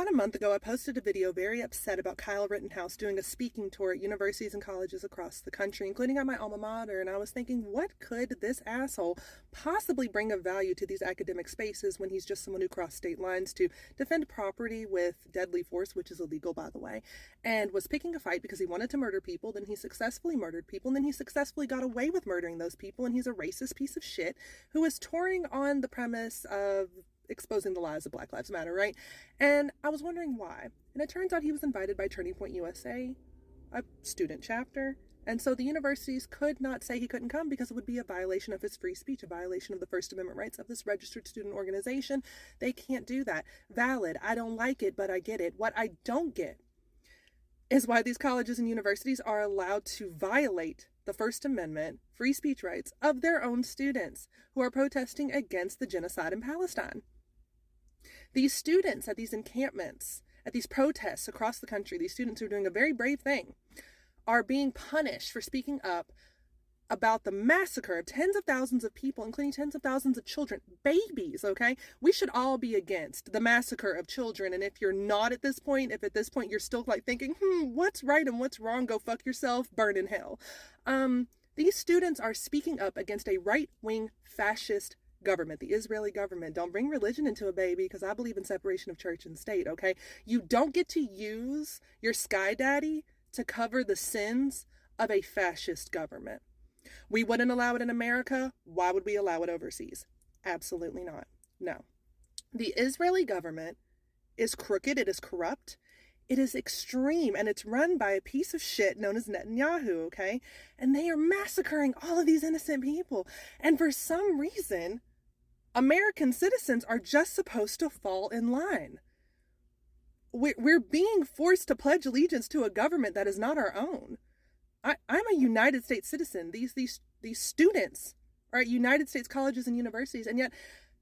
About a month ago, I posted a video very upset about Kyle Rittenhouse doing a speaking tour at universities and colleges across the country, including at my alma mater, and I was thinking, what could this asshole possibly bring of value to these academic spaces when he's just someone who crossed state lines to defend property with deadly force, which is illegal, by the way, and was picking a fight because he wanted to murder people, then he successfully murdered people, and then he successfully got away with murdering those people, and he's a racist piece of shit who is touring on the premise of exposing the lies of Black Lives Matter, right? And I was wondering why. And it turns out he was invited by Turning Point USA, a student chapter. And so the universities could not say he couldn't come because it would be a violation of his free speech, a violation of the First Amendment rights of this registered student organization. They can't do that. Valid. I don't like it, but I get it. What I don't get is why these colleges and universities are allowed to violate the First Amendment free speech rights of their own students who are protesting against the genocide in Palestine. These students at these encampments, at these protests across the country, these students who are doing a very brave thing, are being punished for speaking up about the massacre of tens of thousands of people, including tens of thousands of children, babies, okay? We should all be against the massacre of children. And if you're not at this point, if at this point you're still like thinking, what's right and what's wrong, go fuck yourself, burn in hell. These students are speaking up against a right-wing fascist government, the Israeli government. Don't bring religion into a baby, because I believe in separation of church and state, okay? You don't get to use your sky daddy to cover the sins of a fascist government. We wouldn't allow it in America. Why would we allow it overseas? Absolutely not. No. The Israeli government is crooked. It is corrupt. It is extreme, and it's run by a piece of shit known as Netanyahu, okay? And they are massacring all of these innocent people. And for some reason, American citizens are just supposed to fall in line. We're being forced to pledge allegiance to a government that is not our own. I'm a United States citizen. These students are at United States colleges and universities, and yet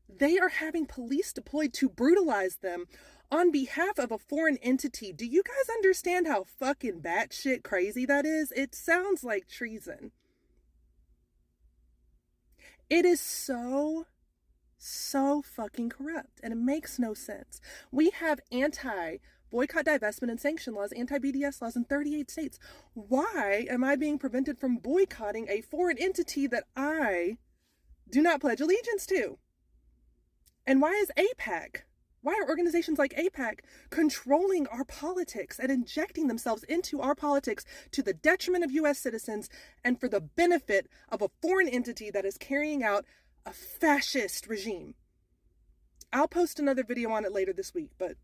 they are having police deployed to brutalize them on behalf of a foreign entity. Do you guys understand how fucking batshit crazy that is? It sounds like treason. It is so fucking corrupt, and it makes no sense. We have anti-boycott, divestment, and sanction laws, anti-BDS laws in 38 states. Why am I being prevented from boycotting a foreign entity that I do not pledge allegiance to? And why is AIPAC? Why are organizations like AIPAC controlling our politics and injecting themselves into our politics to the detriment of U.S. citizens and for the benefit of a foreign entity that is carrying out a fascist regime? I'll post another video on it later this week, but